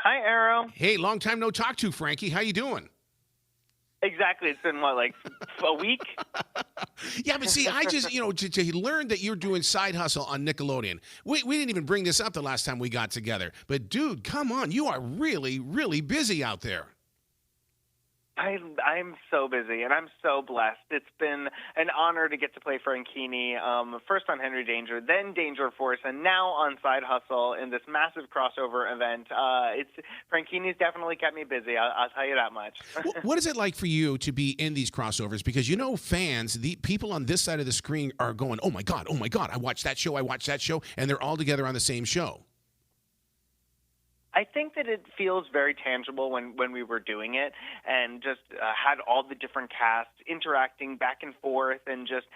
Hi, Arrow. Hey, long time no talk to, Frankie. How you doing? Exactly. It's been what, like a week? Yeah, but see, I just, to learn that you're doing Side Hustle on Nickelodeon. We didn't even bring this up the last time we got together. But, dude, come on. You are really, really busy out there. I'm so busy, and I'm so blessed. It's been an honor to get to play Frankini, first on Henry Danger, then Danger Force, and now on Side Hustle in this massive crossover event. Frankini's definitely kept me busy. I'll tell you that much. What is it like for you to be in these crossovers? Because fans, the people on this side of the screen are going, oh my God, I watched that show, and they're all together on the same show. I think that it feels very tangible when we were doing it and just had all the different casts interacting back and forth, and just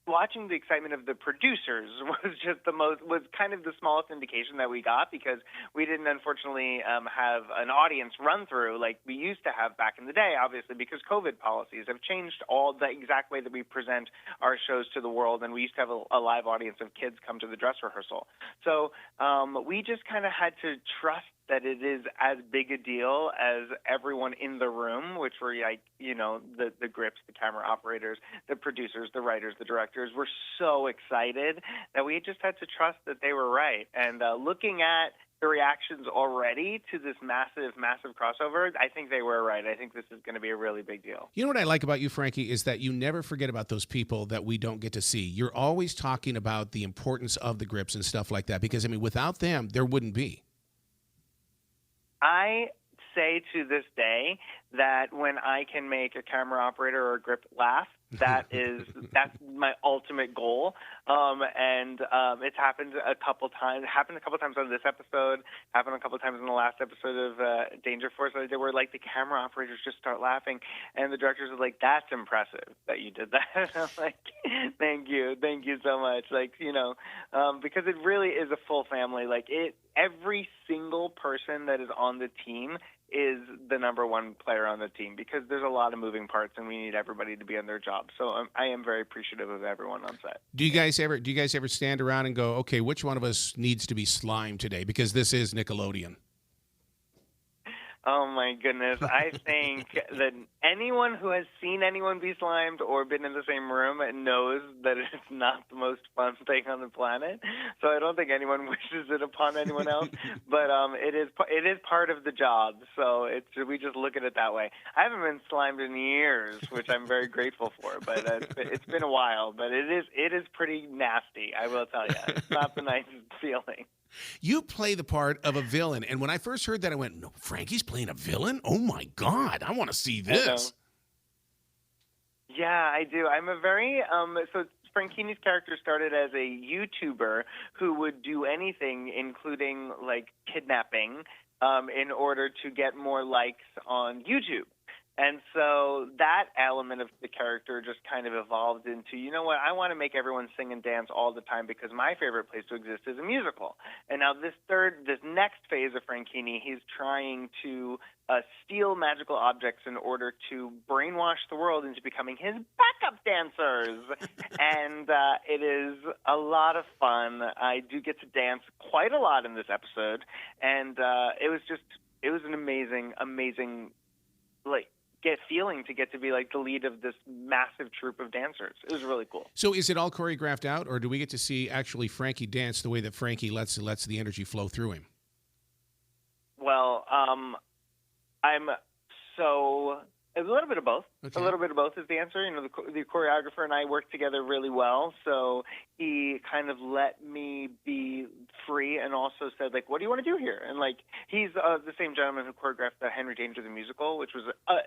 watching the excitement of the producers was kind of the smallest indication that we got, because we didn't unfortunately have an audience run through like we used to have back in the day, obviously, because COVID policies have changed all the exact way that we present our shows to the world, and we used to have a live audience of kids come to the dress rehearsal. So we just kind of had to trust that it is as big a deal as everyone in the room, which were like, the grips, the camera operators, the producers, the writers, the directors. Were so excited that we just had to trust that they were right. And looking at the reactions already to this massive, massive crossover, I think they were right. I think this is going to be a really big deal. You know what I like about you, Frankie, is that you never forget about those people that we don't get to see. You're always talking about the importance of the grips and stuff like that, because, without them, there wouldn't be. I say to this day that when I can make a camera operator or a grip laugh, that's my ultimate goal. It's happened a couple times. Happened a couple times on this episode. Happened a couple times in the last episode of Danger Force. Where like the camera operators just start laughing, and the directors are like, "That's impressive that you did that." And I'm like, "Thank you so much." Because it really is a full family. Every single person that is on the team is the number one player on the team, because there's a lot of moving parts and we need everybody to be on their job. So I am very appreciative of everyone on set. Do you guys ever stand around and go, okay, which one of us needs to be slimed today? Because this is Nickelodeon. Oh, my goodness. I think that anyone who has seen anyone be slimed or been in the same room knows that it's not the most fun thing on the planet. So I don't think anyone wishes it upon anyone else. But it is part of the job. So we just look at it that way. I haven't been slimed in years, which I'm very grateful for. But it's been a while. But it is pretty nasty, I will tell you. It's not the nicest feeling. You play the part of a villain, and when I first heard that, I went, no, Frankie's playing a villain? Oh, my God, I want to see this. Yeah, I do. I'm a very so Frankini's character started as a YouTuber who would do anything, including, kidnapping, in order to get more likes on YouTube. And so that element of the character just kind of evolved into, I want to make everyone sing and dance all the time, because my favorite place to exist is a musical. And now this next phase of Frankini, he's trying to steal magical objects in order to brainwash the world into becoming his backup dancers. And it is a lot of fun. I do get to dance quite a lot in this episode. And it was an amazing, feeling to get to be the lead of this massive troupe of dancers. It was really cool. So is it all choreographed out, or do we get to see actually Frankie dance the way that Frankie lets the energy flow through him? Well, a little bit of both. Okay. A little bit of both is the answer. The choreographer and I work together really well, so he kind of let me be free and also said, what do you want to do here? And, he's the same gentleman who choreographed Henry Danger the Musical, which was,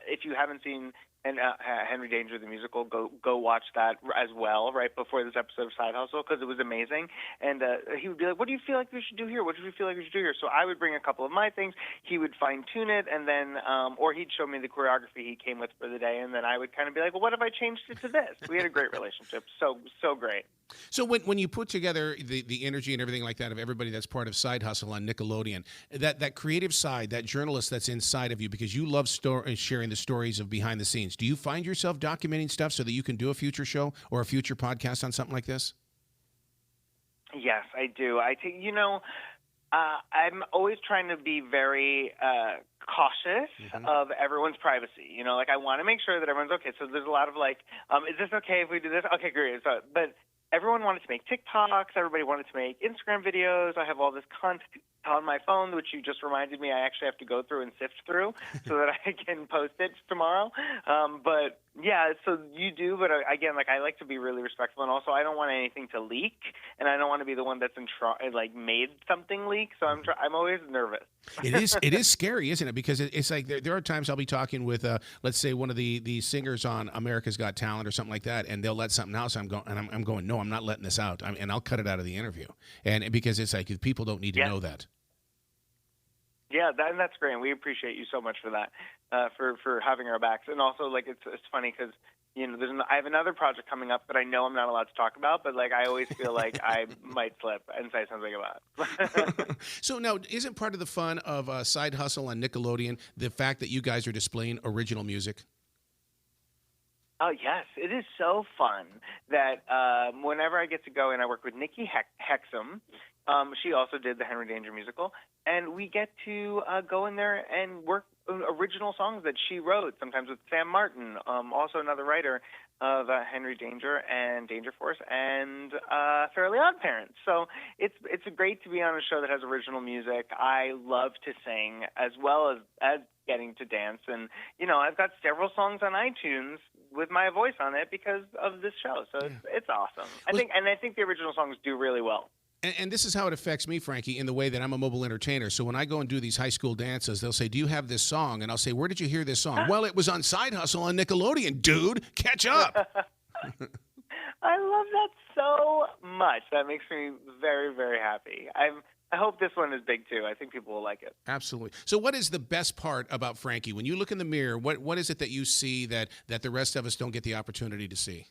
if you haven't seen Henry Danger the Musical, go watch that as well right before this episode of Side Hustle, because it was amazing. And he would be like, what do you feel like we should do here? What do we feel like we should do here? So I would bring a couple of my things. He would fine-tune it, and then or he'd show me the choreography he came with for the day, and then I would kind of be like, well, what if I changed it to this? We had a great relationship. So great. So when you put together the energy and everything like that of everybody that's part of Side Hustle on Nickelodeon, that creative side, that journalist that's inside of you, because you love sharing the stories of behind the scenes, do you find yourself documenting stuff so that you can do a future show or a future podcast on something like this? Yes, I do. I'm always trying to be very cautious Hmm. of everyone's privacy. You know, like I want to make sure that everyone's okay. So there's a lot of like, is this okay if we do this? Okay, great. So, but everyone wanted to make TikToks. Everybody wanted to make Instagram videos. I have all this content on my phone, which you just reminded me I actually have to go through and sift through so that I can post it tomorrow. But yeah, so you do, but again, like I like to be really respectful, and also I don't want anything to leak, and I don't want to be the one that's like made something leak. So I'm always nervous. It is scary, isn't it? Because it's like there are times I'll be talking with, let's say, one of the singers on America's Got Talent or something like that, and they'll let something out. So I'm going, no, I'm not letting this out, and I'll cut it out of the interview, and because it's like people don't need to Yeah. know that. Yeah, and that's great. And we appreciate you so much for that, for having our backs. And also, like, it's funny because you know I have another project coming up that I know I'm not allowed to talk about, but like I always feel like I might slip and say something about it. So now, isn't part of the fun of Side Hustle on Nickelodeon the fact that you guys are displaying original music? Oh yes, it is so fun that whenever I get to go and I work with Nikki Hexum, she also did the Henry Danger musical, and we get to go in there and work original songs that she wrote. Sometimes with Sam Martin, also another writer of Henry Danger and Danger Force and Fairly Odd Parents. So it's great to be on a show that has original music. I love to sing as well as getting to dance, and you know I've got several songs on iTunes with my voice on it because of this show. So it's awesome. I think the original songs do really well. And this is how it affects me, Frankie, in the way that I'm a mobile entertainer. So when I go and do these high school dances, they'll say, "Do you have this song?" And I'll say, "Where did you hear this song?" "Well, it was on Side Hustle on Nickelodeon, dude. Catch up." I love that so much. That makes me very, very happy. I hope this one is big too. I think people will like it. Absolutely. So what is the best part about Frankie? When you look in the mirror, what is it that you see that the rest of us don't get the opportunity to see?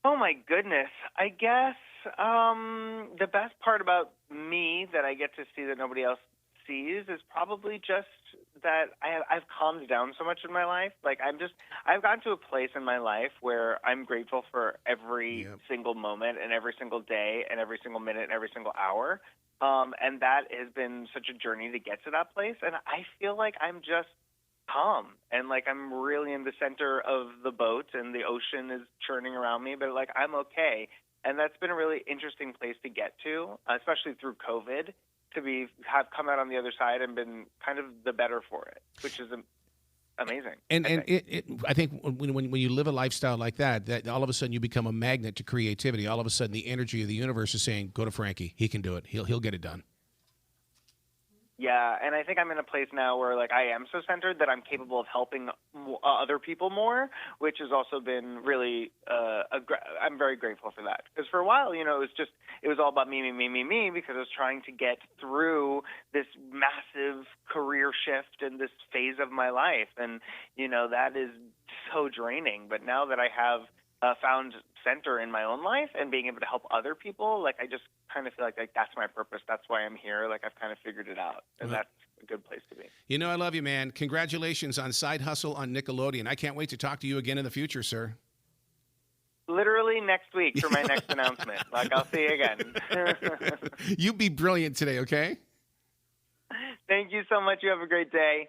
Oh my goodness. I guess the best part about me that I get to see that nobody else sees is probably just that I've calmed down so much in my life. Like I've gotten to a place in my life where I'm grateful for every single moment and every single day and every single minute and every single hour. And that has been such a journey to get to that place. And I feel like I'm just calm and like I'm really in the center of the boat and the ocean is churning around me, but like I'm okay. And that's been a really interesting place to get to, especially through COVID, to have come out on the other side and been kind of the better for it, which is amazing. And I think when you live a lifestyle like that all of a sudden you become a magnet to creativity. All of a sudden the energy of the universe is saying, "Go to Frankie. He can do it. He'll get it done." Yeah, and I think I'm in a place now where like I am so centered that I'm capable of helping other people more, which has also been really I'm very grateful for that. Because for a while, you know, it was all about me because I was trying to get through this massive career shift and this phase of my life, and you know that is so draining. But now that I have found center in my own life and being able to help other people, like I just kind of feel like that's my purpose. That's why I'm here. Like I've kind of figured it out, and that's a good place to be. You know, I love you, man. Congratulations on Side Hustle on Nickelodeon. I can't wait to talk to you again in the future, sir. Literally next week for my next announcement. Like I'll see you again. You be brilliant today, okay? Thank you so much. You have a great day.